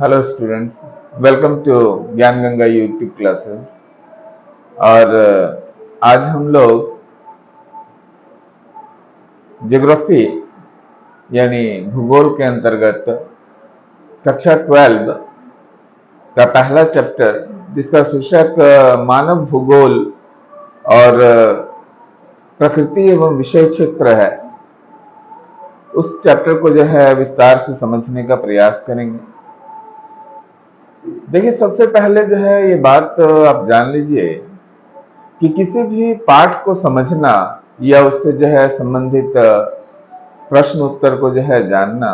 Hello students, welcome to ज्ञान Ganga YouTube classes. और आज हम लोग ज्योग्राफी यानी भूगोल के अंतर्गत कक्षा 12 का पहला चैप्टर, जिसका शीर्षक मानव भूगोल और प्रकृति एवं विषय क्षेत्र है, उस चैप्टर को जो है विस्तार से समझने का प्रयास करेंगे। देखिए, सबसे पहले जो है ये बात आप जान लीजिए कि किसी भी पाठ को समझना या उससे जो है संबंधित प्रश्न उत्तर को जो है जानना,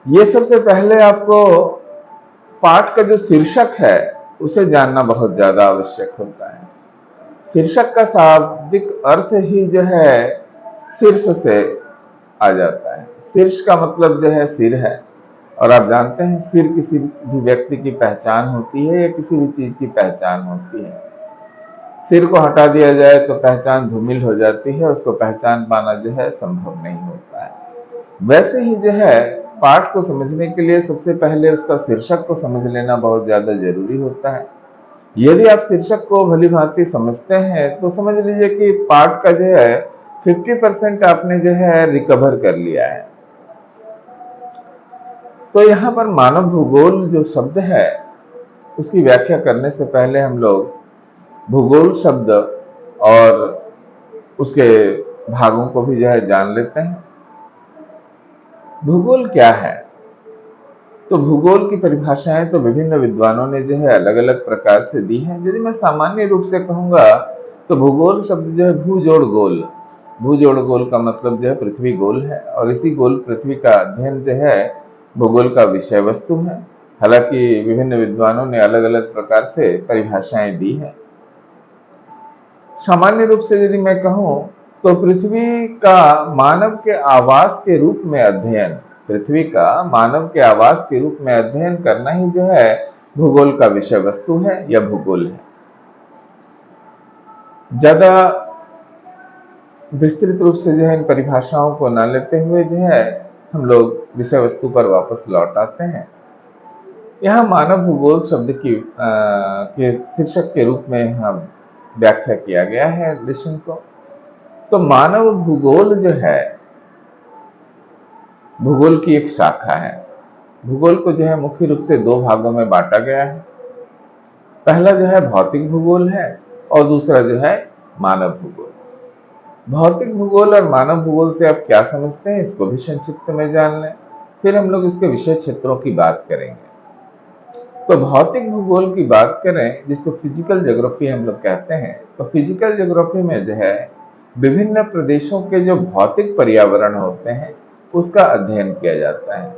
ये सबसे पहले आपको पाठ का जो शीर्षक है उसे जानना बहुत ज्यादा आवश्यक होता है। शीर्षक का शाब्दिक अर्थ ही जो है शीर्ष से आ जाता है। शीर्ष का मतलब जो है सिर है, और आप जानते हैं सिर किसी भी व्यक्ति की पहचान होती है या किसी भी चीज की पहचान होती है। सिर को हटा दिया जाए तो पहचान धूमिल हो जाती है, उसको पहचान पाना जो है संभव नहीं होता है। वैसे ही जो है पाठ को समझने के लिए सबसे पहले उसका शीर्षक को समझ लेना बहुत ज्यादा जरूरी होता है। यदि आप शीर्षक को भली भांति समझते हैं तो समझ लीजिए कि पाठ का जो है 50% आपने जो है रिकवर कर लिया है। तो यहाँ पर मानव भूगोल जो शब्द है उसकी व्याख्या करने से पहले हम लोग भूगोल शब्द और उसके भागों को भी जो है जान लेते हैं। भूगोल क्या है? तो भूगोल की परिभाषाएं तो विभिन्न विद्वानों ने जो है अलग अलग प्रकार से दी हैं। यदि मैं सामान्य रूप से कहूंगा तो भूगोल शब्द जो है भूजोड़ गोल, भूजोड़ गोल का मतलब जो है पृथ्वी गोल है, और इसी गोल पृथ्वी का अध्ययन जो है भूगोल का विषय वस्तु है। हालांकि विभिन्न विद्वानों ने अलग अलग प्रकार से परिभाषाएं दी हैं। सामान्य रूप से यदि मैं कहूं तो पृथ्वी का मानव के आवास के रूप में अध्ययन, पृथ्वी का मानव के आवास के रूप में अध्ययन करना ही जो है भूगोल का विषय वस्तु है या भूगोल है। ज्यादा विस्तृत रूप से जो है इन परिभाषाओं को न लेते हुए जो है हम लोग विषय वस्तु पर वापस लौट आते हैं। यहाँ मानव भूगोल शब्द की के शीर्षक के रूप में हम व्याख्या किया गया है विषय को। तो मानव भूगोल जो है भूगोल की एक शाखा है। भूगोल को जो है मुख्य रूप से दो भागों में बांटा गया है। पहला जो है भौतिक भूगोल है और दूसरा जो है मानव भूगोल। भौतिक भूगोल और मानव भूगोल से आप क्या समझते हैं, इसको भी संक्षिप्त में जान लें, फिर हम लोग इसके विषय क्षेत्रों की बात करेंगे। तो भौतिक भूगोल की बात करें, जिसको फिजिकल ज्योग्राफी हम लोग कहते हैं, तो फिजिकल ज्योग्राफी में जो है विभिन्न प्रदेशों के जो भौतिक पर्यावरण होते हैं उसका अध्ययन किया जाता है।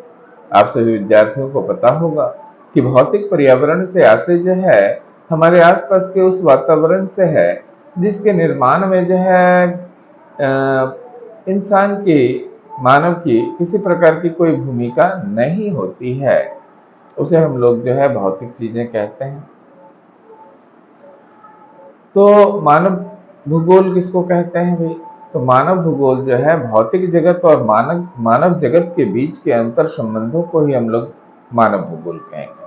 आप सभी विद्यार्थियों को पता होगा कि भौतिक पर्यावरण से आशय जो है हमारे आसपास के उस वातावरण से है जिसके निर्माण में जो है इंसान की, मानव की किसी प्रकार की कोई भूमिका नहीं होती है। उसे हम लोग जो है भौतिक चीजें कहते हैं। तो मानव भूगोल किसको कहते हैं भाई? तो मानव भूगोल जो है भौतिक जगत और मानव जगत के बीच के अंतर संबंधों को ही हम लोग मानव भूगोल कहेंगे।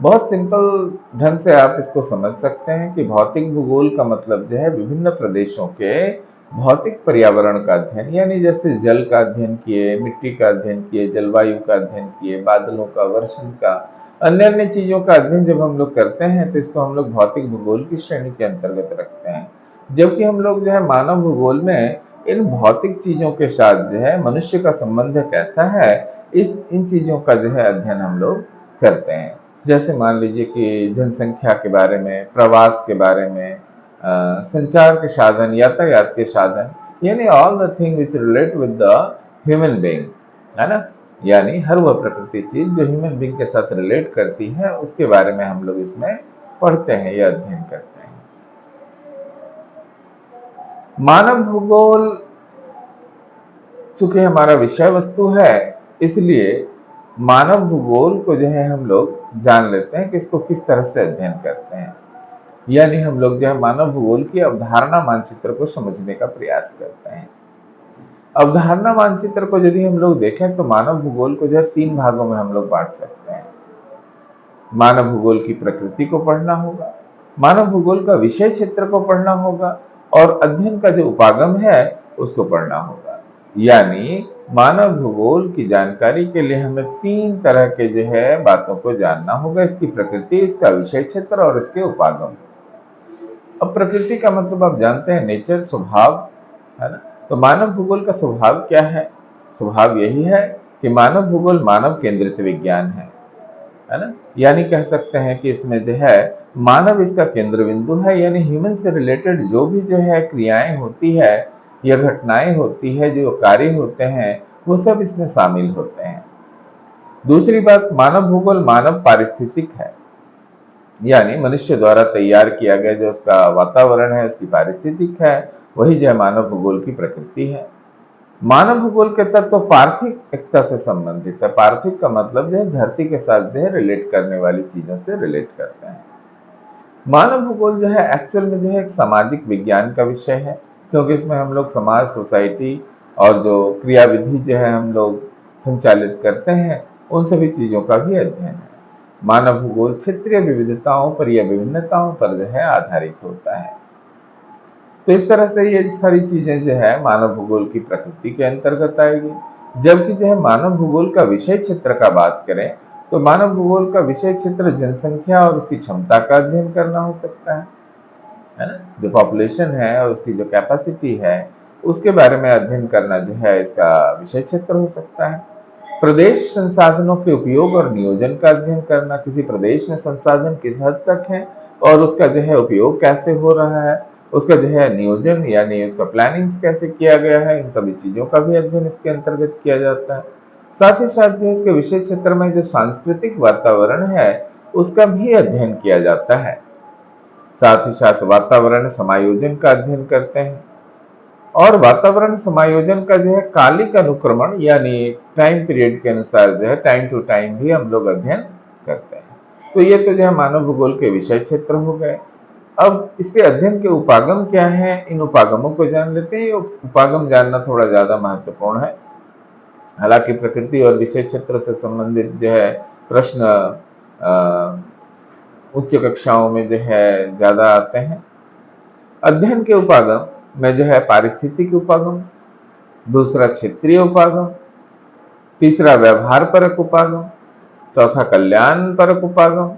बहुत सिंपल ढंग से आप इसको समझ सकते हैं कि भौतिक भूगोल का मतलब जो है विभिन्न प्रदेशों के भौतिक पर्यावरण का अध्ययन, यानी जैसे जल का अध्ययन किए, मिट्टी का अध्ययन किए, जलवायु का अध्ययन किए, बादलों का, वर्षण का, अन्य अन्य चीजों का अध्ययन जब हम लोग करते हैं तो इसको हम लोग भौतिक भूगोल की श्रेणी के अंतर्गत रखते हैं। जबकि हम लोग जो है मानव भूगोल में इन भौतिक चीजों के साथ जो है मनुष्य का संबंध कैसा है, इन चीजों का जो है अध्ययन हम लोग करते हैं। जैसे मान लीजिए कि जनसंख्या के बारे में, प्रवास के बारे में, संचार के साधन, यातायात के साधन, यानी all the thing which relate with the human being, है ना। यानी हर वह प्रकृति चीज जो ह्यूमन बीइंग के साथ रिलेट करती है उसके बारे में हम लोग इसमें पढ़ते हैं या अध्ययन करते हैं। मानव भूगोल चूंकि हमारा विषय वस्तु है, इसलिए मानव भूगोल को जो है हम लोग जान लेते हैं कि इसको किस तरह से अध्ययन करते हैं। यानी हम लोग जो है मानव भूगोल की अवधारणा मानचित्र को समझने का प्रयास करते हैं। अवधारणा मानचित्र को यदि हम लोग देखें तो मानव भूगोल को जो है 3 भागों में हम लोग बांट सकते हैं। मानव भूगोल की प्रकृति को पढ़ना होगा, मानव भूगोल का विषय क्षेत्र को पढ़ना होगा और अध्ययन का जो उपागम है उसको पढ़ना होगा। यानी मानव भूगोल की जानकारी के लिए हमें 3 तरह के जो है बातों को जानना होगा, इसकी प्रकृति, इसका विषय क्षेत्र और इसके उपागम। अब प्रकृति का मतलब आप जानते हैं नेचर, स्वभाव, है ना। तो मानव भूगोल का स्वभाव क्या है? स्वभाव यही है कि मानव भूगोल मानव केंद्रित विज्ञान है ना। यानी कह सकते हैं कि इसमें जो है मानव इसका केंद्र बिंदु है, यानी ह्यूमन से रिलेटेड जो भी जो है क्रियाएं होती है या घटनाएं होती है, जो कार्य होते हैं, वो सब इसमें शामिल होते हैं। दूसरी बात, मानव भूगोल मानव पारिस्थितिक है, यानी मनुष्य द्वारा तैयार किया गया जो उसका वातावरण है, उसकी पारिस्थितिक है, वही जो है मानव भूगोल की प्रकृति है। मानव भूगोल के तत्व पार्थिव एकता से संबंधित है। पार्थिव का मतलब जो है धरती के साथ जो है रिलेट करने वाली चीजों से रिलेट करते हैं। मानव भूगोल जो है एक्चुअल में जो है एक सामाजिक विज्ञान का विषय है, क्योंकि इसमें हम लोग समाज, सोसाइटी और जो क्रियाविधि जो है हम लोग संचालित करते हैं, उन सभी चीजों का भी अध्ययन है। मानव भूगोल क्षेत्रीय विविधताओं पर या विभिन्नताओं पर जो है आधारित होता है। तो इस तरह से ये सारी चीजें जो है मानव भूगोल की प्रकृति के अंतर्गत आएगी। जबकि जो है मानव भूगोल का विषय क्षेत्र का बात करें तो मानव भूगोल का विषय क्षेत्र जनसंख्या और उसकी क्षमता का अध्ययन करना हो सकता है ना। जो पॉपुलेशन है और उसकी जो कैपेसिटी है उसके बारे में अध्ययन करना जो है इसका विषय क्षेत्र हो सकता है। प्रदेश संसाधनों के उपयोग और नियोजन का अध्ययन करना, किसी प्रदेश में संसाधन किस हद तक है और उसका जो है उपयोग कैसे हो रहा है, उसका जो है नियोजन यानी उसका प्लानिंग्स कैसे किया गया है, इन सभी चीजों का भी अध्ययन इसके अंतर्गत किया जाता है। साथ ही साथ जो इसके विषय क्षेत्र में जो सांस्कृतिक वातावरण है उसका भी अध्ययन किया जाता है। साथ ही साथ वातावरण समायोजन का अध्ययन करते हैं और वातावरण समायोजन का जो है कालिक अनुक्रमण यानी टाइम पीरियड के अनुसार जो है टाइम टू टाइम भी हम लोग अध्ययन करते हैं। तो ये तो जो है मानव भूगोल के विषय क्षेत्र हो गए। अब इसके अध्ययन के उपागम क्या है, इन उपागमों को जान लेते हैं। ये उपागम जानना थोड़ा ज्यादा महत्वपूर्ण है। हालांकि प्रकृति और विषय क्षेत्र से संबंधित जो है प्रश्न उच्च कक्षाओं में जो है ज्यादा आते हैं। अध्ययन के उपागम में जो है पारिस्थितिक उपागम, दूसरा क्षेत्रीय उपागम, तीसरा व्यवहार परक उपागम, चौथा कल्याण परक उपागम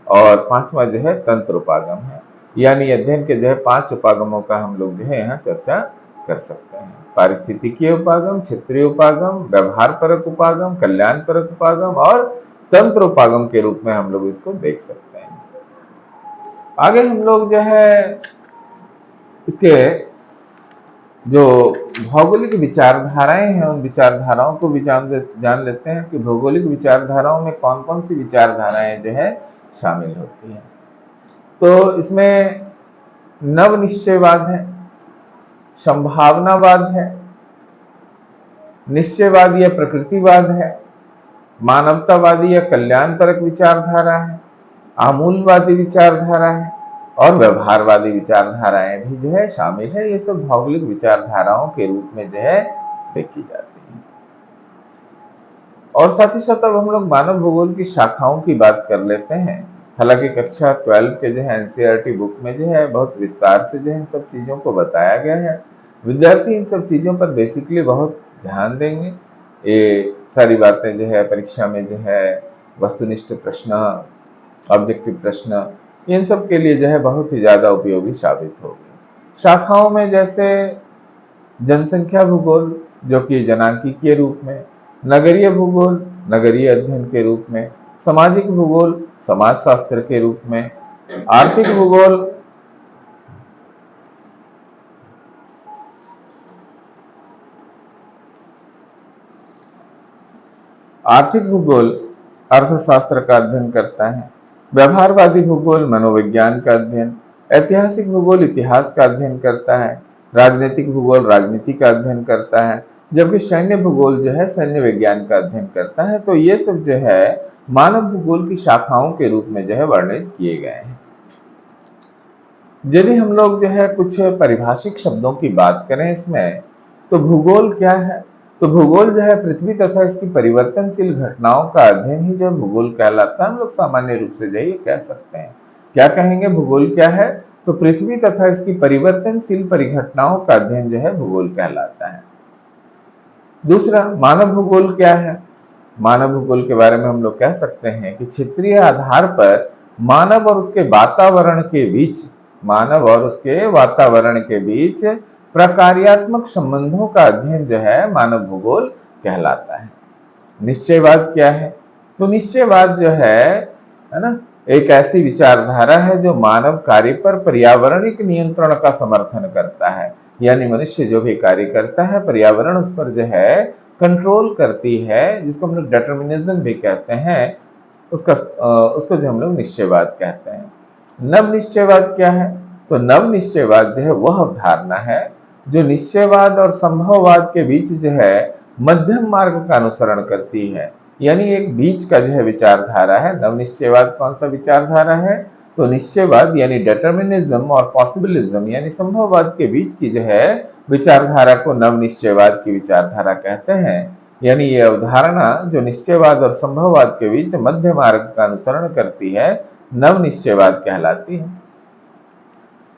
और पांचवा जो है तंत्र उपागम है। यानी अध्ययन के जो है 5 उपागमों का हम लोग जो है यहाँ चर्चा कर सकते हैं। पारिस्थितिकीय उपागम, क्षेत्रीय उपागम, व्यवहार परक उपागम, कल्याण परक उपागम और तंत्र उपागम के रूप में हम लोग इसको देख सकते हैं। आगे हम लोग जो है इसके जो भौगोलिक विचारधाराएं हैं उन विचारधाराओं को भी जान लेते हैं कि भौगोलिक विचारधाराओं में कौन कौन सी विचारधाराएं जो है शामिल होती हैं। तो इसमें नव निश्चयवाद है, संभावनावाद है, निश्चयवाद या प्रकृतिवाद है, मानवतावादी या कल्याणपरक विचारधारा है, आमूलवादी विचारधारा है और व्यवहारवादी विचारधाराएं भी जो है शामिल है। ये सब भौगोलिक विचारधाराओं के रूप में जो है देखी जाती है। और साथ ही साथ अब हम लोग मानव भूगोल की शाखाओं की बात कर लेते हैं। हालांकि कक्षा 12 के जो है एनसीईआरटी बुक में जो है बहुत विस्तार से जो है इन सब चीजों को बताया गया है। विद्यार्थी इन सब चीजों पर बेसिकली बहुत ध्यान देंगे। ये सारी बातें जो है परीक्षा में जो है वस्तुनिष्ठ प्रश्न, ऑब्जेक्टिव प्रश्न, इन सब के लिए जो है बहुत ही ज्यादा उपयोगी साबित होगी। शाखाओं में जैसे जनसंख्या भूगोल जो कि जनांकीय रूप में, नगरीय भूगोल नगरीय अध्ययन के रूप में, सामाजिक भूगोल समाजशास्त्र के रूप में, आर्थिक भूगोल अर्थशास्त्र का अध्ययन करता है, व्यवहारवादी भूगोल मनोविज्ञान का अध्ययन, ऐतिहासिक भूगोल इतिहास का अध्ययन करता है, राजनीतिक भूगोल राजनीति का अध्ययन करता है, जबकि सैन्य भूगोल जो है सैन्य विज्ञान का अध्ययन करता है। तो ये सब जो है मानव भूगोल की शाखाओं के रूप में जो है वर्णित किए गए हैं। यदि हम लोग जो है कुछ पारिभाषिक शब्दों की बात करें इसमें, तो भूगोल क्या है? तो भूगोल जो है पृथ्वी तथा इसकी परिवर्तनशील घटनाओं का अध्ययन ही जो भूगोल कहलाता है। हम लोग सामान्य रूप से जो ये कह सकते हैं। क्या कहेंगे भूगोल क्या है? तो पृथ्वी तथा इसकी परिवर्तनशील परिघटनाओं का अध्ययन जो है भूगोल कहलाता है। दूसरा, मानव भूगोल क्या है? मानव भूगोल के बारे में हम लोग कह सकते हैं कि क्षेत्रीय आधार पर मानव और उसके वातावरण के बीच प्रकार्यात्मक संबंधों का अध्ययन जो है मानव भूगोल कहलाता है। निश्चयवाद क्या है? तो निश्चयवाद जो है ना, एक ऐसी विचारधारा है जो मानव कार्य पर पर्यावरणिक नियंत्रण का समर्थन करता है। यानी मनुष्य जो भी कार्य करता है पर्यावरण उस पर जो है कंट्रोल करती है, जिसको हम लोग डिटर्मिनिज्म भी कहते हैं। उसको जो हम लोग निश्चयवाद कहते हैं। नव निश्चयवाद क्या है? तो नव निश्चयवाद जो है वह अवधारणा है जो निश्चयवाद और संभववाद के बीच जो है मध्यम मार्ग का अनुसरण करती है। यानी एक बीच का जो है विचारधारा है। नव निश्चयवाद कौन सा विचारधारा है? तो निश्चयवाद यानी डिटर्मिनिज्म और पॉसिबिलिज्म यानी संभववाद के बीच की जो है विचारधारा को नव निश्चयवाद की विचारधारा कहते हैं। यानी ये अवधारणा जो निश्चयवाद और संभववाद के बीच मध्य मार्ग का अनुसरण करती है नव निश्चयवाद कहलाती है।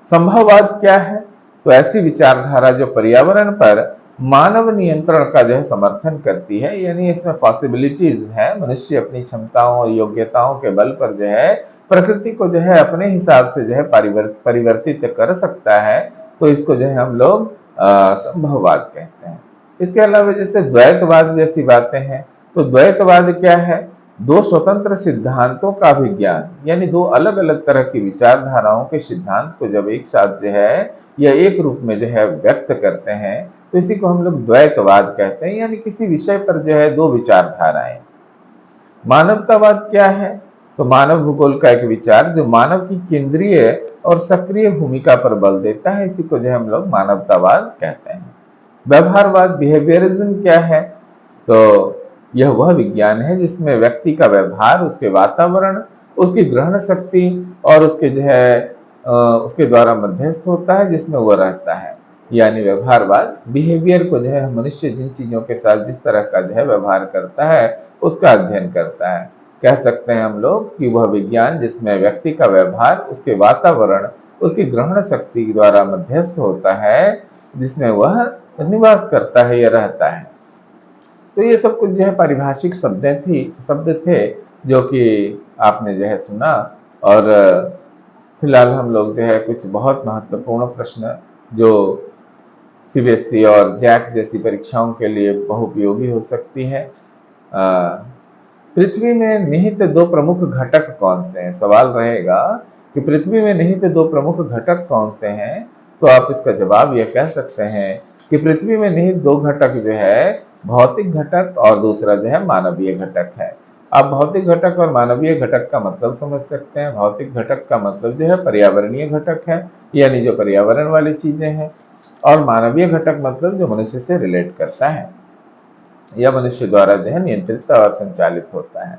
संभववाद क्या है? तो ऐसी विचारधारा जो पर्यावरण पर मानव नियंत्रण का जो है समर्थन करती है। यानी इसमें पॉसिबिलिटीज है, मनुष्य अपनी क्षमताओं और योग्यताओं के बल पर जो है प्रकृति को जो है अपने हिसाब से जो है परिवर्तित कर सकता है। तो इसको जो है हम लोग संभववाद कहते हैं। इसके अलावा जैसे द्वैतवाद जैसी बातें हैं, तो द्वैतवाद क्या है? दो स्वतंत्र सिद्धांतों का विज्ञान, यानी दो अलग अलग तरह की विचारधाराओं के सिद्धांत को जब एक साथ जो है या एक रूप में जो है व्यक्त करते हैं, तो इसी को हम लोग द्वैतवाद कहते हैं। यानी किसी विषय पर जो है दो विचारधाराएं। मानवतावाद क्या है? तो मानव भूगोल का एक विचार जो मानव की केंद्रीय और सक्रिय भूमिका पर बल देता है, इसी को जो हम लोग मानवतावाद कहते हैं। व्यवहारवाद बिहेवियरिज्म क्या है? तो यह वह विज्ञान है जिसमें व्यक्ति का व्यवहार, उसके वातावरण, उसकी ग्रहण शक्ति और उसके जो है उसके द्वारा मध्यस्थ होता है, जिसमें वह रहता है। यानी व्यवहारवाद बिहेवियर को जो है मनुष्य जिन चीजों के साथ जिस तरह का जो है व्यवहार करता है उसका अध्ययन करता है। कह सकते हैं हम लोग कि वह विज्ञान जिसमें व्यक्ति का व्यवहार, उसके वातावरण, उसकी ग्रहण शक्ति द्वारा मध्यस्थ होता है, जिसमें वह निवास करता है या रहता है। तो ये सब कुछ जो है पारिभाषिक शब्द थे जो कि आपने जो है सुना। और फिलहाल हम लोग जो है कुछ बहुत महत्वपूर्ण प्रश्न जो सीबीएसई और जैक जैसी परीक्षाओं के लिए बहुपयोगी हो सकती है। पृथ्वी में निहित दो प्रमुख घटक कौन से हैं? सवाल रहेगा कि पृथ्वी में निहित दो प्रमुख घटक कौन से हैं? तो आप इसका जवाब यह कह सकते हैं कि पृथ्वी में निहित दो घटक जो है भौतिक घटक और दूसरा जो है मानवीय घटक है। आप भौतिक घटक और मानवीय घटक का मतलब समझ सकते हैं। भौतिक घटक का मतलब जो है पर्यावरणीय घटक है, यानी जो पर्यावरण वाली चीजें हैं, और मानवीय घटक मतलब जो मनुष्य से रिलेट करता है या मनुष्य द्वारा जो है नियंत्रित और संचालित होता है।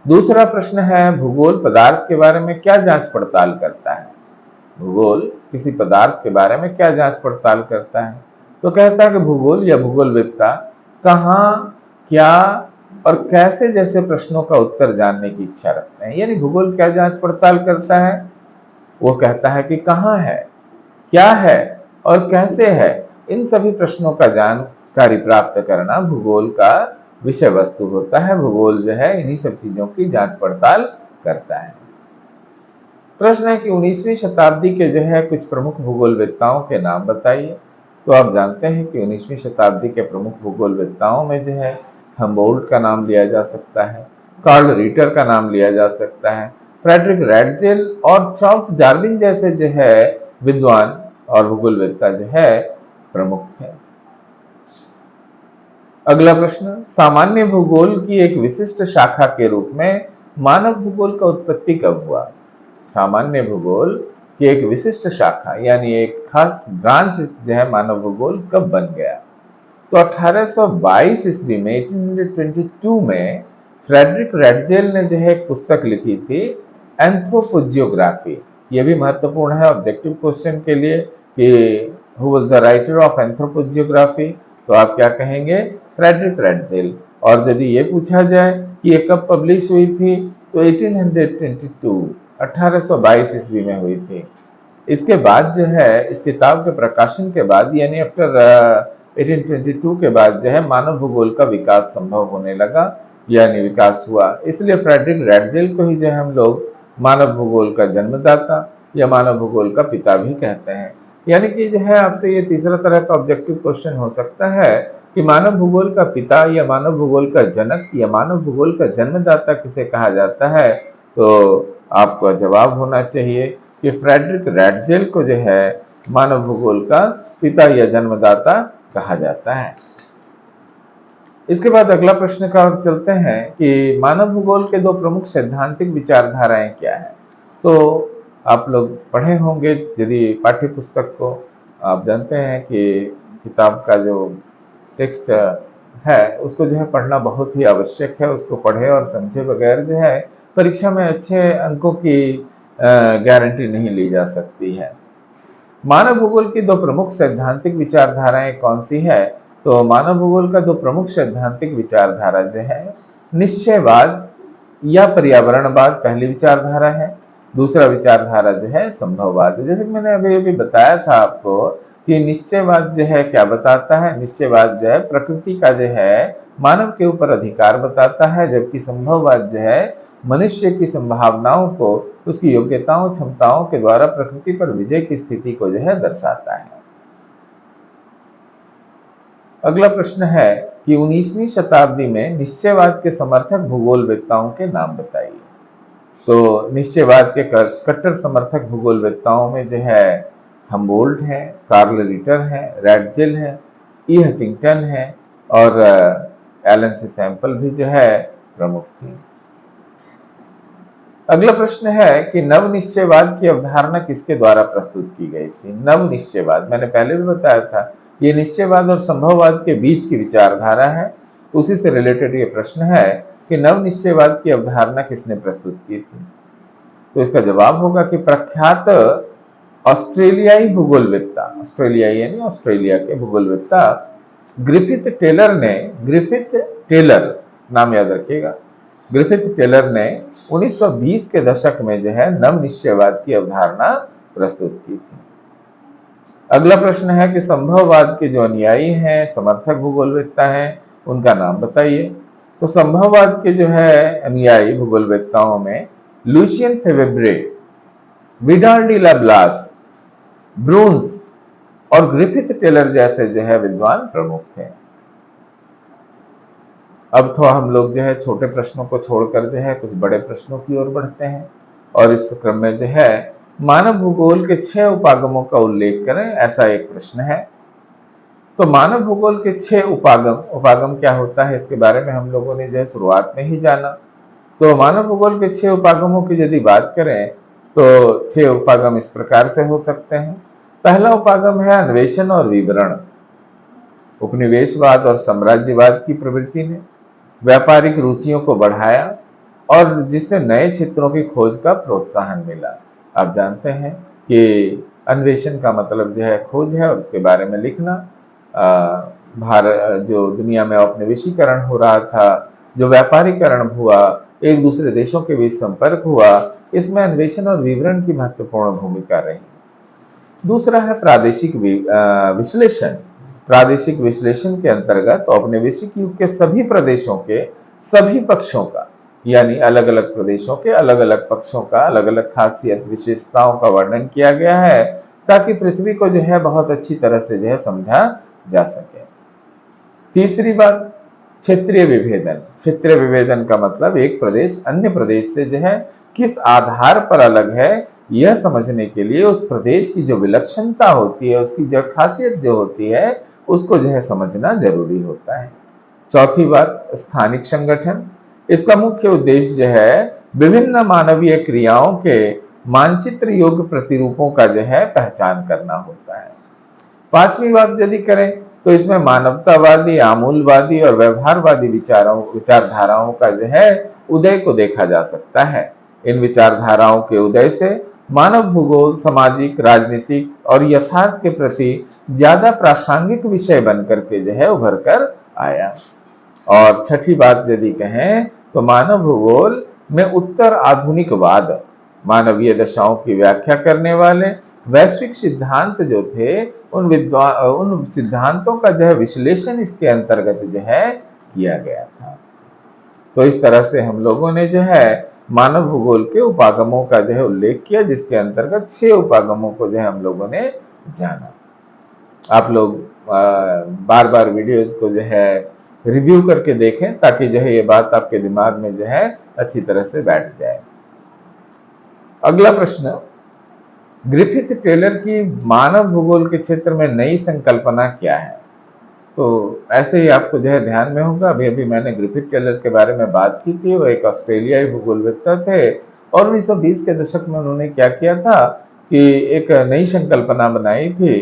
दूसरा प्रश्न है भूगोल पदार्थ के बारे में क्या जांच पड़ताल करता है? भूगोल किसी पदार्थ के बारे में क्या जांच पड़ताल करता है? तो कहता है कि भूगोल या भूगोलवेत्ता कहाँ, क्या और कैसे जैसे प्रश्नों का उत्तर जानने की इच्छा रखते हैं। यानी भूगोल क्या जांच पड़ताल करता है? वो कहता है कि कहाँ है, क्या है और कैसे है। इन सभी प्रश्नों का जानकारी प्राप्त करना भूगोल का विषय वस्तु होता है। भूगोल जो है इन्हीं सब चीजों की जांच पड़ताल करता है। प्रश्न है कि 19वीं शताब्दी के जो है कुछ प्रमुख भूगोलवेत्ताओं के नाम बताइए। तो आप जानते हैं कि 19वीं शताब्दी के प्रमुख भूगोलवेत्ताओं में जो है हम्बोल्ट का नाम लिया जा सकता है, कार्ल रिटर का नाम लिया जा सकता है, फ्रेडरिक रैडजेल और चार्ल्स डार्विन जैसे जो है विद्वान और भूगोलवेत्ता जो है प्रमुख थे। अगला प्रश्न, सामान्य भूगोल की एक विशिष्ट शाखा के रूप में मानव भूगोल का उत्पत्ति कब हुआ? सामान्य भूगोल की एक विशिष्ट शाखा यानी एक खास ब्रांच जो है मानव भूगोल कब बन गया? तो 1822 ईस्वी में 1822 में फ्रेडरिक रैडजेल ने जो है एक पुस्तक लिखी थी एंथ्रोपोजियोग्राफी। यह भी महत्वपूर्ण है ऑब्जेक्टिव क्वेश्चन के लिए कि who was the writer of anthropogeography, तो आप क्या कहेंगे? Friedrich Ratzel. और यदि ये पूछा जाए कि ये कब पब्लिश हुई थी, तो 1822 1822 ईस्वी में हुई थी। इसके बाद जो है, इस किताब के प्रकाशन के बाद, यानी आफ्टर 1822 के बाद जो है मानव भूगोल का विकास संभव होने लगा, यानी विकास हुआ। इसलिए फ्रेडरिक रैटजेल को ही जो है हम लोग मानव भूगोल का जन्मदाता या मानव भूगोल का पिता भी कहते हैं। यानी कि जो है आपसे ये तीसरा तरह का ऑब्जेक्टिव क्वेश्चन हो सकता है कि मानव भूगोल का पिता या मानव भूगोल का जनक या मानव भूगोल का जन्मदाता किसे कहा जाता है, तो आपका जवाब होना चाहिए कि फ्रेडरिक रैटजेल को जो है मानव भूगोल का पिता या जन्मदाता कहा जाता है। इसके बाद अगला प्रश्न का ओर चलते हैं कि मानव भूगोल के दो प्रमुख सैद्धांतिक विचारधाराएं क्या है। तो आप लोग पढ़े होंगे, यदि पाठ्य पुस्तक को आप जानते हैं कि किताब का जो टेक्स्ट है उसको जो है पढ़ना बहुत ही आवश्यक है। उसको पढ़े और समझे बगैर जो है परीक्षा में अच्छे अंकों की गारंटी नहीं ली जा सकती है। मानव भूगोल की दो प्रमुख सैद्धांतिक विचारधाराएं कौन सी है? तो मानव भूगोल का दो प्रमुख सैद्धांतिक विचारधारा जो है निश्चयवाद या पर्यावरणवाद पहली विचारधारा है। दूसरा विचारधारा जो है संभववाद। जैसे कि मैंने अभी अभी बताया था आपको कि निश्चयवाद जो है क्या बताता है? निश्चयवाद जो है प्रकृति का जो है मानव के ऊपर अधिकार बताता है, जबकि संभववाद जो है मनुष्य की संभावनाओं को उसकी योग्यताओं क्षमताओं के द्वारा प्रकृति पर विजय की स्थिति को जो है दर्शाता है। अगला प्रश्न है कि 19वीं शताब्दी में निश्चयवाद के समर्थक भूगोलवेत्ताओं के नाम बताइए। तो निश्चयवाद के कट्टर समर्थक भूगोलवेत्ताओं में जो है हम्बोल्ट है, कार्ल रिटर है, रैटजेल है, ई हंटिंगटन है और एलन सी सैंपल भी जो है प्रमुख थी। अगला प्रश्न है कि नव निश्चयवाद की अवधारणा किसके द्वारा प्रस्तुत की गई थी? नव निश्चयवाद मैंने पहले भी बताया था, ये निश्चयवाद और संभववाद के बीच की विचारधारा है। उसी से रिलेटेड ये प्रश्न है कि नव निश्चयवाद की अवधारणा किसने प्रस्तुत की थी? तो इसका जवाब होगा कि प्रख्यात ऑस्ट्रेलियाई भूगोलवेत्ता, ऑस्ट्रेलियाई यानी ऑस्ट्रेलिया के भूगोलवेत्ता ग्रिफिथ टेलर नाम याद रखिएगा, ग्रिफिथ टेलर ने 1920 के दशक में जो है नव निश्चयवाद की अवधारणा प्रस्तुत की थी। अगला प्रश्न है कि संभववाद के जो अनुयायी हैं, समर्थक भूगोलवेत्ता हैं, उनका नाम बताइए। तो संभववाद के जो है अनुयायी भूगोलवेत्ताओं में लुसियन फेवेब्रे, विडाल डी लाब्लास, ब्रून्स और ग्रिफिथ टेलर जैसे जो है विद्वान प्रमुख थे। अब तो हम लोग जो है छोटे प्रश्नों को छोड़कर जो है कुछ बड़े प्रश्नों की ओर बढ़ते हैं, और इस क्रम में जो है मानव भूगोल के 6 उपागमों का उल्लेख करें, ऐसा एक प्रश्न है। तो मानव भूगोल के 6 उपागम क्या होता है, इसके बारे में हम लोगों ने जो है शुरुआत में ही जाना। तो मानव भूगोल के 6 उपागमों की यदि बात करें तो 6 उपागम इस प्रकार से हो सकते हैं। पहला उपागम है अन्वेषण और विवरण। उपनिवेशवाद और साम्राज्यवाद की प्रवृत्ति ने व्यापारिक रुचियों को बढ़ाया और जिससे नए क्षेत्रों की खोज का प्रोत्साहन मिला। आप जानते हैं कि अन्वेषण का मतलब जो है खोज है और उसके बारे में लिखना। भारत जो दुनिया में औपनिवेशीकरण हो रहा था, जो व्यापारीकरण हुआ, एक दूसरे देशों के बीच संपर्क हुआ, इसमें अन्वेषण और विवरण की महत्वपूर्ण भूमिका रही। दूसरा है प्रादेशिक विश्लेषण। प्रादेशिक विश्लेषण के अंतर्गत औपनिवेशिक युग के सभी प्रदेशों के सभी पक्षों का, यानी अलग अलग प्रदेशों के अलग अलग पक्षों का, अलग अलग खासियत विशेषताओं का वर्णन किया गया है, ताकि पृथ्वी को जो है बहुत अच्छी तरह से जो है समझा जा सके। तीसरी बात, क्षेत्रीय विभेदन। क्षेत्रीय विभेदन का मतलब एक प्रदेश अन्य प्रदेश से जो है किस आधार पर अलग है, यह समझने के लिए उस प्रदेश की जो विलक्षणता होती है, उसकी जो खासियत जो होती है, उसको जो है समझना जरूरी होता है। चौथी बात, स्थानिक संगठन। इसका मुख्य उद्देश्य जो है विभिन्न मानवीय क्रियाओं के मानचित्र योग्य प्रतिरूपों का जो है पहचान करना होता है। पांचवी बात यदि करें तो इसमें मानवतावादी, आमूलवादी और व्यवहारवादी विचारधाराओं का जो है उदय को देखा जा सकता है। इन विचारधाराओं के उदय से मानव भूगोल सामाजिक, राजनीतिक और यथार्थ के प्रति ज्यादा प्रासंगिक विषय बनकर के जो है उभर कर आया। और छठी बात यदि कहें तो मानव भूगोल में उत्तर आधुनिकवाद, मानवीय दशाओं की व्याख्या करने वाले वैश्विक सिद्धांत जो थे, उन सिद्धांतों का जो है विश्लेषण इसके अंतर्गत जो है किया गया था। तो इस तरह से हम लोगों ने जो है मानव भूगोल के उपागमों का जो है उल्लेख किया, जिसके अंतर्गत 6 उपागमों को जो है हम लोगों ने जाना। आप लोग बार बार वीडियोस को जो है रिव्यू करके देखें, ताकि जो है ये बात आपके दिमाग में जो है अच्छी तरह से बैठ जाए। अगला प्रश्न, ग्रिफिथ टेलर की मानव भूगोल के क्षेत्र में नई संकल्पना क्या है? तो ऐसे ही आपको जो है ध्यान में होगा, अभी अभी मैंने ग्रिफिथ टेलर के बारे में बात की थी। वो एक ऑस्ट्रेलियाई भूगोलवेत्ता थे और 1920 के दशक में उन्होंने क्या किया था कि एक नई संकल्पना बनाई थी,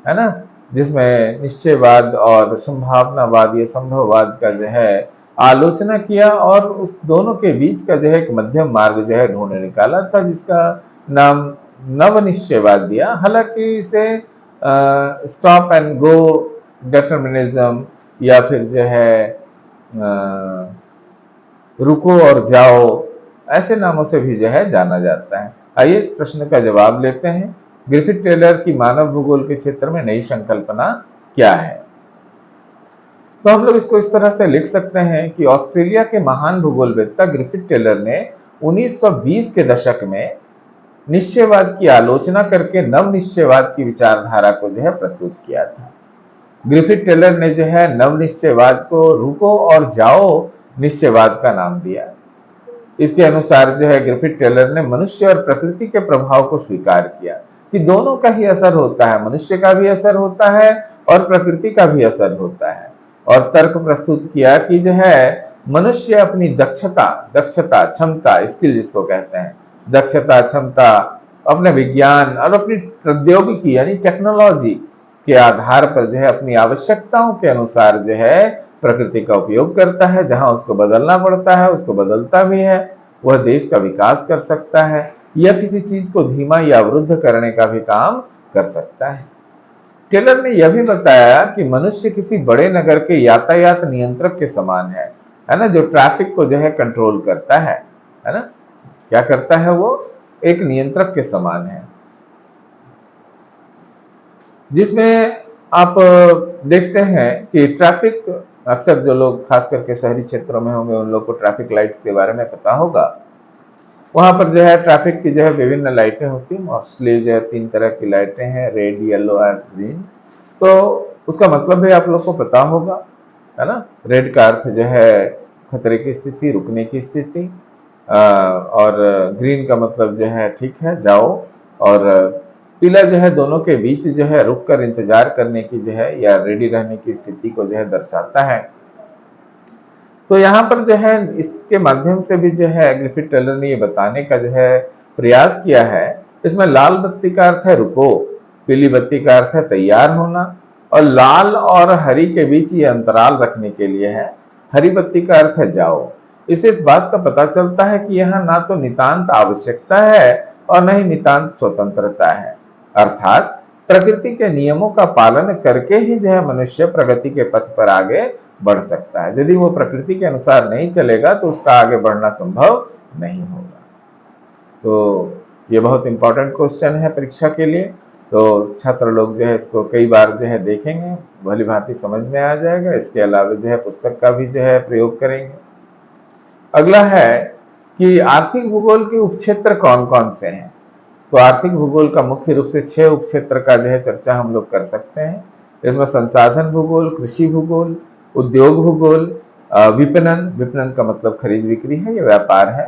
है ना, जिसमें निश्चयवाद और संभावनावाद, ये संभववाद का जो है आलोचना किया और उस दोनों के बीच का जो है एक मध्यम मार्ग जो है ढूंढ निकाला था, जिसका नाम नव निश्चयवाद दिया। हालांकि इसे स्टॉप एंड गो डिटर्मिनिज्म या फिर जो है रुको और जाओ, ऐसे नामों से भी जो है जाना जाता है। आइए इस प्रश्न का जवाब लेते हैं। ग्रिफिथ टेलर की मानव भूगोल के क्षेत्र में नई संकल्पना क्या है? तो हम लोग इसको इस तरह से लिख सकते हैं कि ऑस्ट्रेलिया के महान भूगोलवेत्ता ग्रिफिथ टेलर ने 1920 के दशक में निश्चयवाद की आलोचना करके नव निश्चयवाद की विचारधारा को जो है प्रस्तुत किया था। ग्रिफिथ टेलर ने जो है नव निश्चयवाद को रुको और जाओ निश्चयवाद का नाम दिया। इसके अनुसार जो है ग्रिफिथ टेलर ने मनुष्य और प्रकृति के प्रभाव को स्वीकार किया कि दोनों का ही असर होता है, मनुष्य का भी असर होता है और प्रकृति का भी असर होता है। और तर्क प्रस्तुत किया कि जो है मनुष्य अपनी दक्षता क्षमता, स्किल जिसको कहते हैं, दक्षता क्षमता, अपने विज्ञान और अपनी प्रौद्योगिकी यानी टेक्नोलॉजी के आधार पर जो है अपनी आवश्यकताओं के अनुसार जो है प्रकृति का उपयोग करता है। जहां उसको बदलना पड़ता है उसको बदलता भी है। वह देश का विकास कर सकता है या किसी चीज को धीमा या अवरुद्ध करने का भी काम कर सकता है। टेलर ने यह भी बताया कि मनुष्य किसी बड़े नगर के यातायात नियंत्रक के समान है ना, जो ट्रैफिक को जो है कंट्रोल करता है ना, क्या करता है, वो एक नियंत्रक के समान है, जिसमें आप देखते हैं कि ट्रैफिक, अक्सर जो लोग खास करके शहरी क्षेत्रों में होंगे उन लोग को ट्रैफिक लाइट्स के बारे में पता होगा। वहां पर जो है ट्रैफिक की जो है विभिन्न लाइटें होती हैं, मोस्टली जो है 3 तरह की लाइटें हैं, रेड, येलो और ग्रीन। तो उसका मतलब भी आप लोग को पता होगा, है ना। रेड का अर्थ जो है खतरे की स्थिति, रुकने की स्थिति, और ग्रीन का मतलब जो है ठीक है जाओ, और पीला जो है दोनों के बीच जो है रुक कर इंतजार करने की जो है या रेडी रहने की स्थिति को जो है दर्शाता है। तो यहाँ पर जो है इसके माध्यम से भी जो है ग्रिफिथ टेलर ने ये बताने का जो है प्रयास किया है। इसमें लाल बत्ती का अर्थ है रुको, पीली बत्ती का अर्थ है तैयार होना, और लाल और हरी के बीच ये अंतराल रखने के लिए है। हरी बत्ती का अर्थ है जाओ। इससे इस बात का पता चलता है कि यहाँ ना तो नितांत आवश्यकता है और न ही नितांत स्वतंत्रता है, अर्थात प्रकृति के नियमों का पालन करके ही जो है मनुष्य प्रगति के पथ पर आगे बढ़ सकता है। यदि वो प्रकृति के अनुसार नहीं चलेगा तो उसका आगे बढ़ना संभव नहीं होगा। तो ये बहुत इंपॉर्टेंट क्वेश्चन है परीक्षा के लिए, तो छात्र लोग जो है इसको कई बार जो है देखेंगे, भली भांति समझ में आ जाएगा। इसके अलावा जो है पुस्तक का भी जो है प्रयोग करेंगे। अगला है कि आर्थिक भूगोल के उपक्षेत्र कौन कौन से हैं। तो आर्थिक भूगोल का मुख्य रूप से 6 उपक्षेत्र का जो है चर्चा हम लोग कर सकते हैं। इसमें संसाधन भूगोल, कृषि भूगोल, उद्योग भूगोल, विपणन का मतलब खरीद बिक्री है, ये व्यापार है,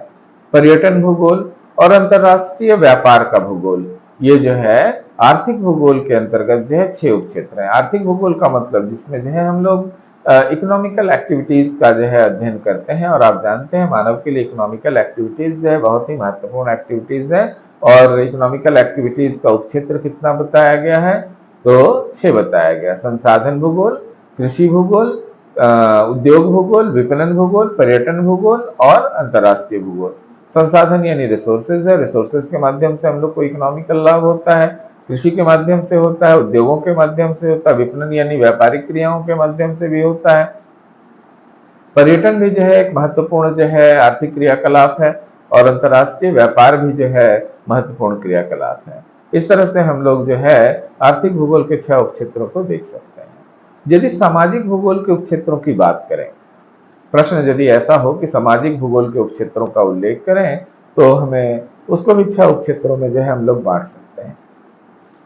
पर्यटन भूगोल और अंतरराष्ट्रीय व्यापार का भूगोल, ये जो है आर्थिक भूगोल के अंतर्गत जो है 6 उपक्षेत्र हैं। आर्थिक भूगोल का मतलब जिसमें जो है हम लोग इकोनॉमिकल एक्टिविटीज का जो है अध्ययन करते हैं, और आप जानते हैं मानव के लिए इकोनॉमिकल एक्टिविटीज जो है बहुत ही महत्वपूर्ण एक्टिविटीज है। और इकोनॉमिकल एक्टिविटीज का उपक्षेत्र कितना बताया गया है, तो 6 बताया गया। संसाधन भूगोल, कृषि भूगोल, उद्योग भूगोल, विपणन भूगोल, पर्यटन भूगोल और अंतरराष्ट्रीय भूगोल। संसाधन यानी रिसोर्सेज है, रिसोर्सेज के माध्यम से हम लोग को इकोनॉमिकल लाभ होता है, कृषि के माध्यम से होता है, उद्योगों के माध्यम से होता है, विपणन यानी व्यापारिक क्रियाओं के माध्यम से भी होता है। पर्यटन भी जो है एक महत्वपूर्ण जो है आर्थिक क्रियाकलाप है, और अंतर्राष्ट्रीय व्यापार भी जो है महत्वपूर्ण क्रियाकलाप है। इस तरह से हम लोग जो है आर्थिक भूगोल के 6 उपक्षेत्रों को देख सकते हैं। यदि सामाजिक भूगोल के उपक्षेत्रों की बात करें, प्रश्न यदि ऐसा हो कि सामाजिक भूगोल के उपक्षेत्रों का उल्लेख करें, तो हमें उसको भी 6 उपक्षेत्रों में जो है हम लोग बांट सकते हैं।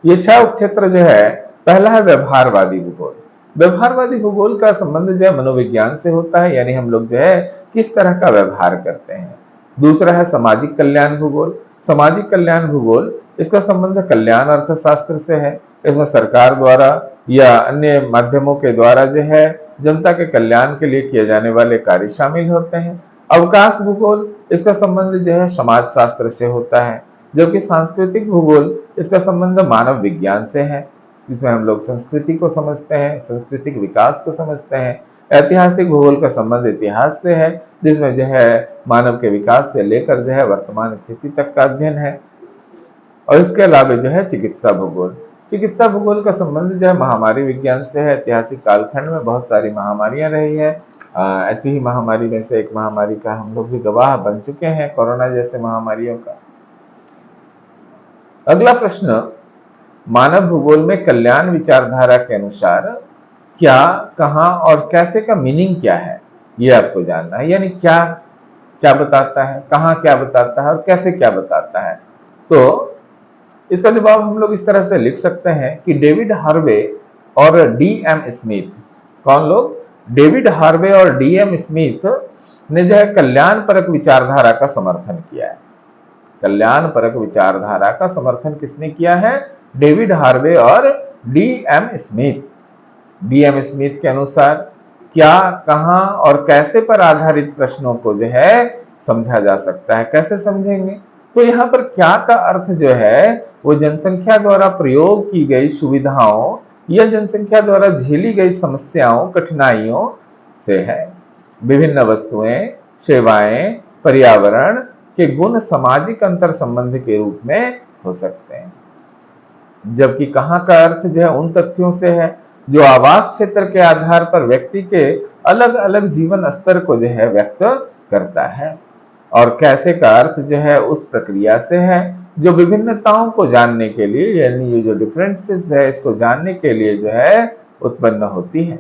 ये 6 उपक्षेत्र जो है, पहला है व्यवहारवादी भूगोल। व्यवहारवादी भूगोल का संबंध जो है मनोविज्ञान से होता है, यानी हम लोग जो है किस तरह का व्यवहार करते हैं। दूसरा है सामाजिक कल्याण भूगोल। सामाजिक कल्याण भूगोल, इसका संबंध कल्याण अर्थशास्त्र से है। इसमें सरकार द्वारा या अन्य माध्यमों के द्वारा जो है जनता के कल्याण के लिए किए जाने वाले कार्य शामिल होते हैं। अवकाश भूगोल, इसका संबंध जो है समाज शास्त्र से होता है। जबकि सांस्कृतिक भूगोल, इसका संबंध मानव विज्ञान से है। इसमें हम लोग संस्कृति को समझते हैं, सांस्कृतिक विकास को समझते हैं। ऐतिहासिक भूगोल का संबंध इतिहास से है, जिसमें जो है मानव के विकास से लेकर जो है वर्तमान स्थिति तक का अध्ययन है। और इसके अलावा जो है चिकित्सा भूगोल। चिकित्सा भूगोल का संबंध जो है महामारी विज्ञान से है। ऐतिहासिक कालखंड में बहुत सारी महामारियां रही है। ऐसी ही महामारी में से एक महामारी का हम लोग भी गवाह बन चुके हैं, कोरोना जैसे महामारियों का। अगला प्रश्न, मानव भूगोल में कल्याण विचारधारा के अनुसार क्या, कहां और कैसे का मीनिंग क्या है, ये आपको जानना है। यानी क्या क्या बताता है, कहां क्या बताता है और कैसे क्या बताता है। तो इसका जवाब हम लोग इस तरह से लिख सकते हैं कि डेविड हार्वे और डी.एम. स्मिथ, कौन लोग? डेविड हार्वे और डी.एम. स्मिथ ने जो है कल्याण परक विचारधारा का समर्थन किया है। कल्याण परक विचारधारा का समर्थन किसने किया है? डेविड हार्वे और डी.एम. स्मिथ। डी.एम. स्मिथ के अनुसार क्या, कहां और कैसे पर आधारित प्रश्नों को जो है समझा जा सकता है। कैसे समझेंगे? तो यहाँ पर क्या का अर्थ जो है वो जनसंख्या द्वारा प्रयोग की गई सुविधाओं या जनसंख्या द्वारा झेली गई समस्याओं, कठिनाइयों से है। विभिन्न वस्तुएं, सेवाएं, पर्यावरण के गुण सामाजिक अंतर संबंध के रूप में हो सकते हैं। जबकि कहां का अर्थ जो है उन तथ्यों से है जो आवास क्षेत्र के आधार पर व्यक्ति के अलग अलग जीवन स्तर को जो है व्यक्त करता है। और कैसे का अर्थ जो है उस प्रक्रिया से है जो विभिन्नताओं को जानने के लिए, यानी ये जो डिफरेंसेस है इसको जानने के लिए जो है उत्पन्न होती है।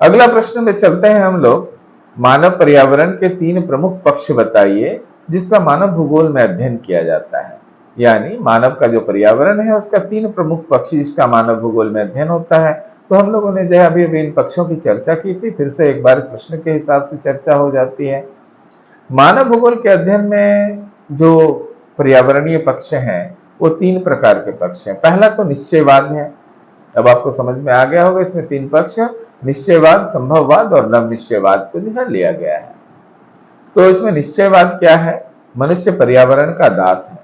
अगला प्रश्न में चलते हैं हम लोग। मानव पर्यावरण के 3 प्रमुख पक्ष बताइए जिसका मानव भूगोल में अध्ययन किया जाता है। यानी मानव का जो पर्यावरण है उसका 3 प्रमुख पक्ष जिसका मानव भूगोल में अध्ययन होता है। तो हम लोगों ने जो है अभी इन पक्षों की चर्चा की थी, फिर से एक बार इस प्रश्न के हिसाब से चर्चा हो जाती है। मानव भूगोल के अध्ययन में जो पर्यावरणीय पक्ष हैं वो 3 प्रकार के पक्ष हैं। पहला तो निश्चयवाद है। अब आपको समझ में आ गया होगा, इसमें 3 पक्ष, निश्चयवाद, संभववाद और नव निश्चयवाद को जो है लिया गया है। तो इसमें निश्चयवाद क्या है? मनुष्य पर्यावरण का दास है,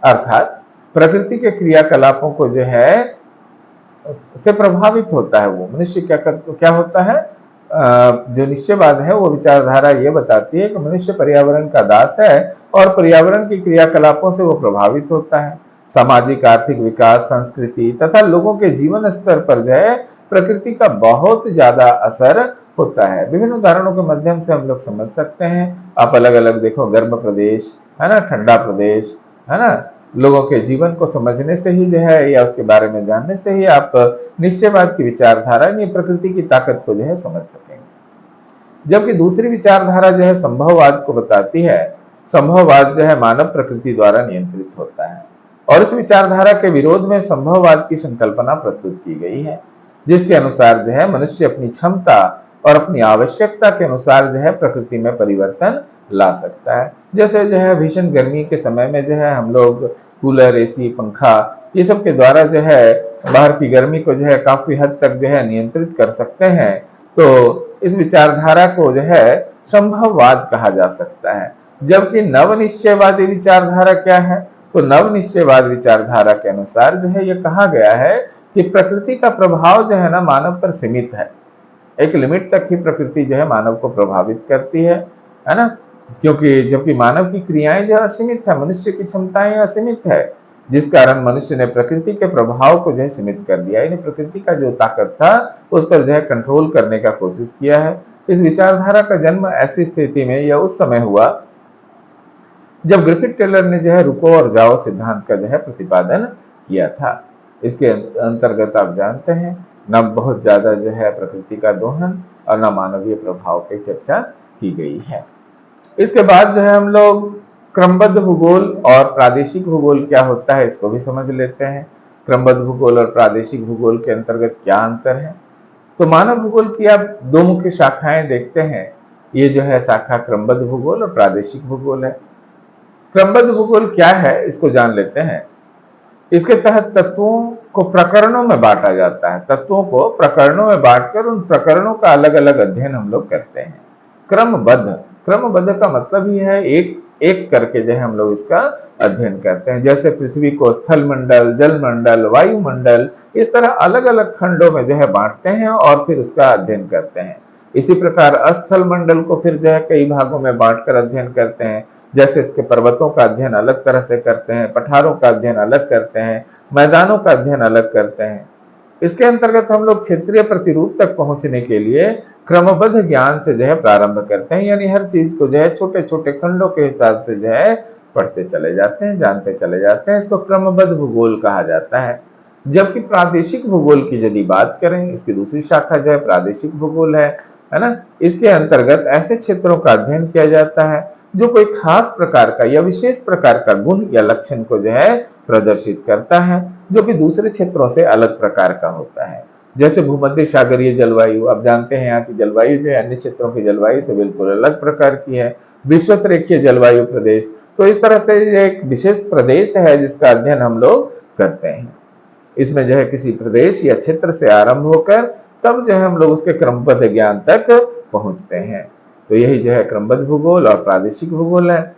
अर्थात प्रकृति के क्रियाकलापों को जो है से प्रभावित होता है। वो मनुष्य क्या होता है? जो निश्चयवाद है वो विचारधारा ये बताती है कि मनुष्य पर्यावरण का दास है और पर्यावरण की क्रियाकलापों से वो प्रभावित होता है। सामाजिक, आर्थिक विकास, संस्कृति तथा लोगों के जीवन स्तर पर जो है प्रकृति का बहुत ज्यादा असर होता है। विभिन्न उदाहरणों के माध्यम से हम लोग समझ सकते हैं। आप अलग अलग देखो, गर्म प्रदेश है ना, ठंडा प्रदेश है ना, लोगों के जीवन को समझने से ही जो है या उसके बारे में जानने से ही आप निश्चयवाद की विचारधारा यानी प्रकृति की ताकत को जो है समझ सकेंगे। जबकि दूसरी विचारधारा जो है संभववाद को बताती है। संभववाद जो है मानव प्रकृति द्वारा नियंत्रित होता है और इस विचारधारा के विरोध में संभववाद की संकल्पना प्रस्तुत की गई है, जिसके अनुसार जो है मनुष्य अपनी क्षमता और अपनी आवश्यकता के अनुसार जो है प्रकृति में परिवर्तन ला सकता है। जैसे जो है भीषण गर्मी के समय में जो है हम लोग कूलर, एसी, पंखा ये सब के द्वारा जो है बाहर की गर्मी को जो है काफी हद तक जो है नियंत्रित कर सकते हैं। तो इस विचारधारा को जो है संभववाद कहा जा सकता है। जबकि नवनिश्चयवादी विचारधारा क्या है? तो नवनिश्चयवाद विचारधारा के अनुसार जो है ये कहा गया है कि प्रकृति का प्रभाव जो है ना मानव पर सीमित है। एक लिमिट तक ही प्रकृति जो है मानव को प्रभावित करती है ना। क्योंकि जबकि मानव की क्रियाएं जो असीमित है, मनुष्य की क्षमताएं असीमित है, जिस कारण मनुष्य ने प्रकृति के प्रभाव को जो है सीमित कर दिया। यानी प्रकृति का जो ताकत था उस पर जो है कंट्रोल करने का कोशिश किया है। इस विचारधारा का जन्म ऐसी स्थिति में या उस समय हुआ जब ग्रिफिथ टेलर ने जो है रुको और जाओ सिद्धांत का जो है प्रतिपादन किया था। इसके अंतर्गत आप जानते हैं न बहुत ज्यादा जो है प्रकृति का दोहन और न मानवीय प्रभाव की चर्चा की गई है। इसके बाद जो है हम लोग क्रमबद्ध भूगोल और प्रादेशिक भूगोल क्या होता है इसको भी समझ लेते हैं। क्रमबद्ध भूगोल और प्रादेशिक भूगोल के अंतर्गत क्या अंतर है। तो मानव भूगोल की आप दो मुख्य शाखाएं देखते हैं। ये जो है शाखा क्रमबद्ध भूगोल और प्रादेशिक भूगोल है। क्रमबद्ध भूगोल क्या है इसको जान लेते हैं। इसके तहत तत्वों को प्रकरणों में बांटा जाता है। तत्वों को प्रकरणों में बांटकर उन प्रकरणों का अलग अलग अध्ययन हम लोग करते हैं। क्रमबद्ध, क्रमबद्ध का मतलब ही है एक एक करके जो है हम लोग इसका अध्ययन करते हैं। जैसे पृथ्वी को स्थल मंडल, जल मंडल, वायुमंडल, इस तरह अलग अलग खंडों में जो है बांटते हैं और फिर उसका अध्ययन करते हैं। इसी प्रकार अस्थल मंडल को फिर जो है कई भागों में बांटकर अध्ययन करते हैं। जैसे इसके पर्वतों का अध्ययन अलग तरह से करते हैं, पठारों का अध्ययन अलग करते हैं, मैदानों का अध्ययन अलग करते हैं। इसके अंतर्गत हम लोग क्षेत्रीय प्रतिरूप तक पहुंचने के लिए क्रमबद्ध ज्ञान से जो है प्रारंभ करते हैं। यानी हर चीज को जो है छोटे छोटे खंडों के हिसाब से जो है पढ़ते चले जाते हैं, जानते चले जाते हैं। इसको क्रमबद्ध भूगोल कहा जाता है। जबकि प्रादेशिक भूगोल की यदि बात करें, इसकी दूसरी शाखा जो है प्रादेशिक भूगोल है ना। इसके अंतर्गत ऐसे क्षेत्रों का अध्ययन किया जाता है जो कोई खास प्रकार का या विशेष प्रकार का गुण या लक्षण को जो है प्रदर्शित करता है, जो कि दूसरे क्षेत्रों से अलग प्रकार का होता है। जैसे भूमध्य सागरीय जलवायु, आप जानते हैं यहाँ की जलवायु जो है अन्य क्षेत्रों की जलवायु से बिल्कुल अलग प्रकार की है। विषुवत रेखीय जलवायु प्रदेश, तो इस तरह से ये एक विशेष प्रदेश है जिसका अध्ययन हम लोग करते हैं। इसमें जो है किसी प्रदेश या क्षेत्र से आरंभ होकर तब जो है हम लोग उसके क्रमबद्ध ज्ञान तक पहुंचते हैं। तो यही जो है क्रमबद्ध भूगोल और प्रादेशिक भूगोल है।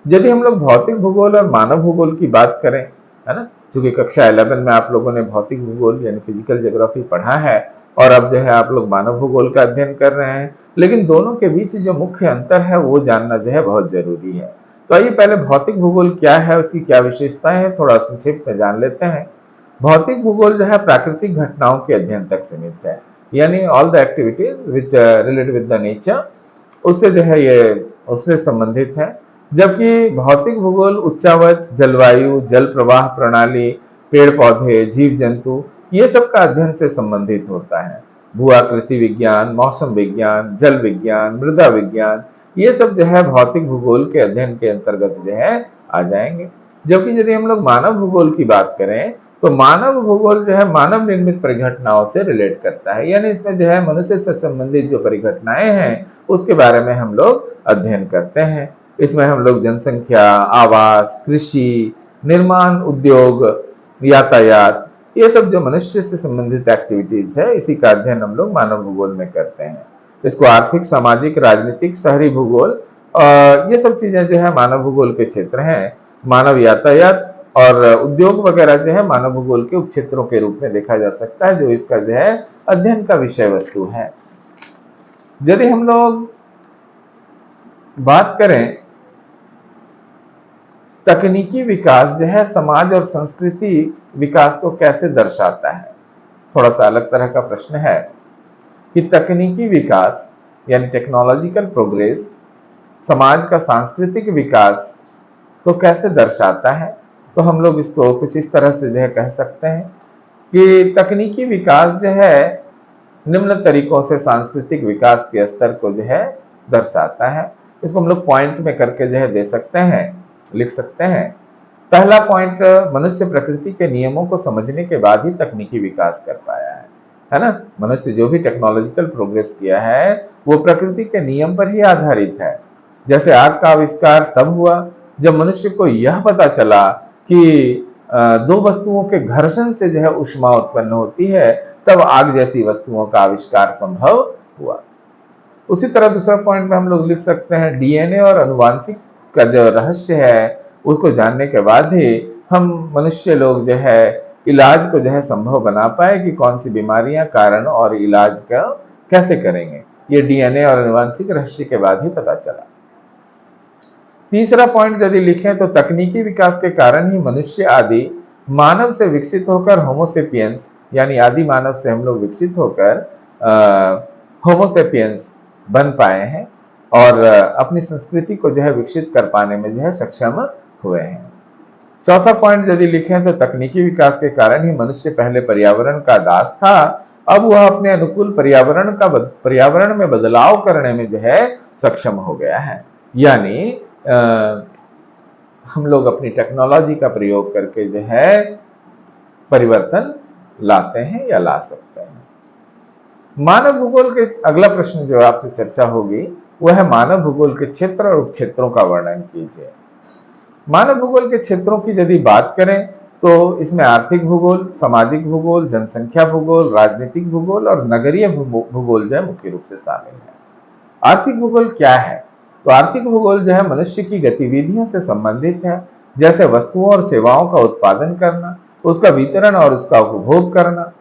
यदि हम लोग भौतिक भूगोल और मानव भूगोल की बात करें, है ना, चूंकि कक्षा 11 में आप लोगों ने भौतिक भूगोल यानी फिजिकल ज्योग्राफी पढ़ा है और अब जो है आप लोग मानव भूगोल का अध्ययन कर रहे हैं, लेकिन दोनों के बीच जो मुख्य अंतर है वो जानना जो है बहुत जरूरी है। तो आइए पहले भौतिक भूगोल क्या है, उसकी क्या विशेषताएं हैं, थोड़ा संक्षेप में जान लेते हैं। भौतिक भूगोल जो है प्राकृतिक घटनाओं के अध्ययन तक सीमित है। यानी all the activities which related with the nature, उससे जो है ये उससे संबंधित है। जबकि भौतिक भूगोल उच्चावच, जलवायु, जल प्रवाह प्रणाली, पेड़ पौधे, जीव जंतु, ये सब का अध्ययन से संबंधित होता है। भू आकृति विज्ञान, मौसम विज्ञान, जल विज्ञान, मृदा विज्ञान, ये सब जो है भौतिक भूगोल के अध्ययन के अंतर्गत जो है आ जाएंगे। जबकि यदि हम लोग मानव भूगोल की बात करें तो मानव भूगोल जो है मानव निर्मित परिघटनाओं से रिलेट करता है। यानी इसमें जो है मनुष्य से संबंधित जो परिघटनाएं हैं उसके बारे में हम लोग अध्ययन करते हैं। इसमें हम लोग जनसंख्या, आवास, कृषि, निर्माण, उद्योग, यातायात, ये सब जो मनुष्य से संबंधित एक्टिविटीज है इसी का अध्ययन हम लोग मानव भूगोल में करते हैं। इसको आर्थिक, सामाजिक, राजनीतिक, शहरी भूगोल ये सब चीजें जो है मानव भूगोल के क्षेत्र हैं। मानव यातायात और उद्योग वगैरह जो है मानव भूगोल के उपक्षेत्रों के रूप में देखा जा सकता है, जो इसका जो है अध्ययन का विषय वस्तु है। यदि हम लोग बात करें तकनीकी विकास जो है समाज और संस्कृति विकास को कैसे दर्शाता है, थोड़ा सा अलग तरह का प्रश्न है कि तकनीकी विकास यानी टेक्नोलॉजिकल प्रोग्रेस समाज का सांस्कृतिक विकास को कैसे दर्शाता है। तो हम लोग इसको कुछ इस तरह से जो है कह सकते हैं कि तकनीकी विकास जो है निम्न तरीकों से सांस्कृतिक विकास के स्तर को जो है दर्शाता है। इसको हम लोग पॉइंट में करके जो है दे सकते हैं, लिख सकते हैं। पहला पॉइंट, मनुष्य प्रकृति के नियमों को समझने के बाद ही तकनीकी विकास कर पाया है ना। मनुष्य जो भी टेक्नोलॉजिकल प्रोग्रेस किया है वो प्रकृति के नियम पर ही आधारित है। जैसे आग का आविष्कार तब हुआ जब मनुष्य को यह पता चला कि दो वस्तुओं के घर्षण से जो है ऊष्मा उत्पन्न होती है, तब आग जैसी वस्तुओं का आविष्कार संभव हुआ। उसी तरह दूसरा पॉइंट में हम लोग लिख सकते हैं डीएनए और अनुवांशिक का जो रहस्य है उसको जानने के बाद ही हम मनुष्य लोग जो है इलाज को जो है संभव बना पाए कि कौन सी बीमारियां कारण और इलाज का कैसे करेंगे। ये डीएनए और अनुवांशिक रहस्य के बाद ही पता चला। तीसरा पॉइंट यदि लिखें तो तकनीकी विकास के कारण ही मनुष्य आदि मानव से विकसित होकर होमोसेपियंस यानी आदि मानव से हम लोग विकसित होकर होमोसेपियंस बन पाए हैं और अपनी संस्कृति को जो है विकसित कर पाने में जो है सक्षम हुए हैं। चौथा पॉइंट यदि लिखें तो तकनीकी विकास के कारण ही मनुष्य पहले पर्यावरण का दास था, अब वह अपने अनुकूल पर्यावरण में बदलाव करने में जो है सक्षम हो गया है। यानी हम लोग अपनी टेक्नोलॉजी का प्रयोग करके जो है परिवर्तन लाते हैं या ला सकते हैं। मानव भूगोल के अगला प्रश्न जो आपसे चर्चा होगी वह है मानव भूगोल के क्षेत्र और उपक्षेत्रों का वर्णन कीजिए। मानव भूगोल के क्षेत्रों की यदि बात करें तो इसमें आर्थिक भूगोल, सामाजिक भूगोल, जनसंख्या भूगोल, राजनीतिक भूगोल और नगरीय भूगोल जो है मुख्य रूप से शामिल है। आर्थिक भूगोल क्या है? तो आर्थिक भूगोल जो है मनुष्य की गतिविधियों से संबंधित है, जैसे वस्तुओं और सेवाओं का उत्पादन करना, उसका वितरण और उसका उपभोग करना।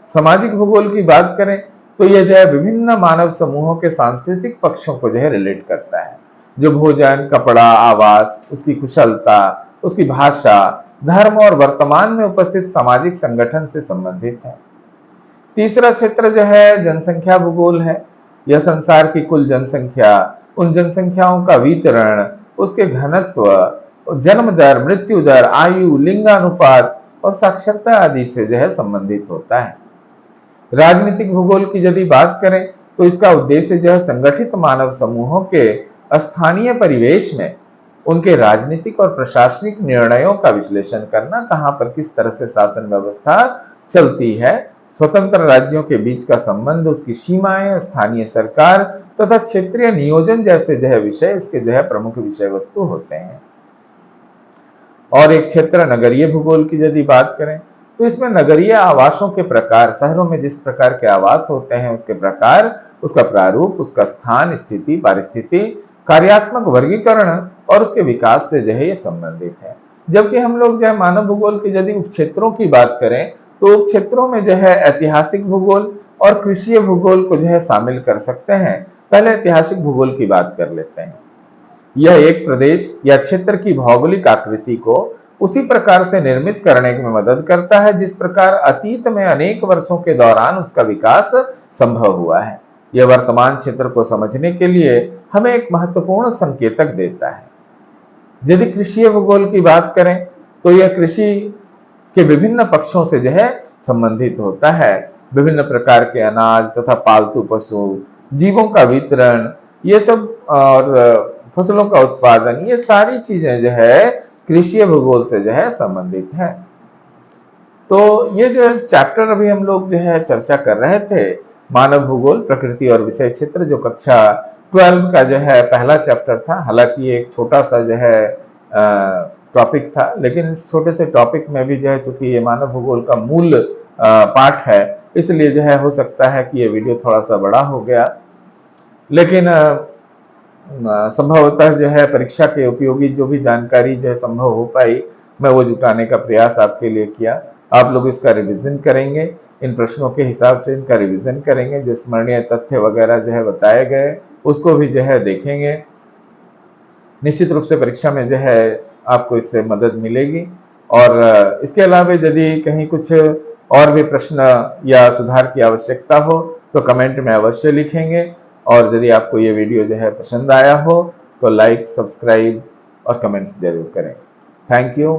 सामाजिक भूगोल की बात करें तो यह जो है विभिन्न मानव समूहों के सांस्कृतिक पक्षों को जो है रिलेट करता है, जो भोजन, कपड़ा, आवास, उसकी कुशलता, उसकी भाषा, धर्म और वर्तमान में उपस्थित सामाजिक संगठन से संबंधित है। तीसरा क्षेत्र जो है जनसंख्या भूगोल है। यह संसार की कुल जनसंख्या, उन जनसंख्याओं का वितरण, उसके घनत्व, जन्म दर, मृत्यु दर, आयु, लिंगानुपात और साक्षरता आदि से जो है संबंधित होता है। राजनीतिक भूगोल की यदि बात करें तो इसका उद्देश्य जो है संगठित मानव समूहों के स्थानीय परिवेश में उनके राजनीतिक और प्रशासनिक निर्णयों का विश्लेषण करना, कहां पर किस तरह से शासन व्यवस्था चलती है, स्वतंत्र राज्यों के बीच का संबंध, उसकी सीमाएं, स्थानीय सरकार तथा क्षेत्रीय नियोजन जैसे जो है विषय इसके जो है प्रमुख विषय वस्तु होते हैं। और एक क्षेत्र नगरीय भूगोल की यदि बात करें तो इसमें नगरीय आवासों के प्रकार, शहरों में जिस प्रकार के आवास होते हैं उसके प्रकार, उसका प्रारूप, उसका स्थान, स्थिति, पारिस्थिति, कार्यात्मक वर्गीकरण और उसके विकास से जो है ये संबंधित है। जबकि हम लोग जो है मानव भूगोल के यदि उपक्षेत्रों की बात करें तो उपक्षेत्रों में जो है ऐतिहासिक भूगोल और कृषि भूगोल को जो है शामिल कर सकते हैं। पहले ऐतिहासिक भूगोल की बात कर लेते हैं। यह एक प्रदेश या क्षेत्र की भौगोलिक आकृति को उसी प्रकार से निर्मित करने में मदद करता है जिस प्रकार अतीत में अनेक वर्षों के दौरान उसका विकास संभव हुआ है। यह वर्तमान क्षेत्र को समझने के लिए हमें एक महत्वपूर्ण संकेतक देता है। यदि कृषि भूगोल की बात करें तो यह कृषि के विभिन्न पक्षों से जो है संबंधित होता है। विभिन्न प्रकार के अनाज तथा पालतू पशु, जीवों का वितरण, ये सब और फसलों का उत्पादन, ये सारी चीजें जो है कृषि भूगोल से जो है संबंधित है। तो ये जो चैप्टर अभी हम लोग जो है चर्चा कर रहे थे, मानव भूगोल, प्रकृति और विषय क्षेत्र, जो कक्षा 12 का जो है पहला चैप्टर था। हालांकि एक छोटा सा जो है टॉपिक था, लेकिन इस छोटे से टॉपिक में भी जो है चूंकि ये मानव भूगोल का मूल पाठ है, इसलिए जो है हो सकता है कि ये वीडियो थोड़ा सा बड़ा हो गया, लेकिन संभवतः जो है परीक्षा के उपयोगी जो भी जानकारी जो है संभव हो पाई, मैं वो जुटाने का प्रयास आपके लिए किया। आप लोग इसका रिवीजन करेंगे, इन प्रश्नों के हिसाब से इनका रिवीजन करेंगे, जो स्मरणीय तथ्य वगैरह जो है बताए गए उसको भी जो है देखेंगे। निश्चित रूप से परीक्षा में जो है आपको इससे मदद मिलेगी। और इसके अलावा यदि कहीं कुछ और भी प्रश्न या सुधार की आवश्यकता हो तो कमेंट में अवश्य लिखेंगे। और यदि आपको ये वीडियो जो है पसंद आया हो तो लाइक, सब्सक्राइब और कमेंट्स जरूर करें। Thank you.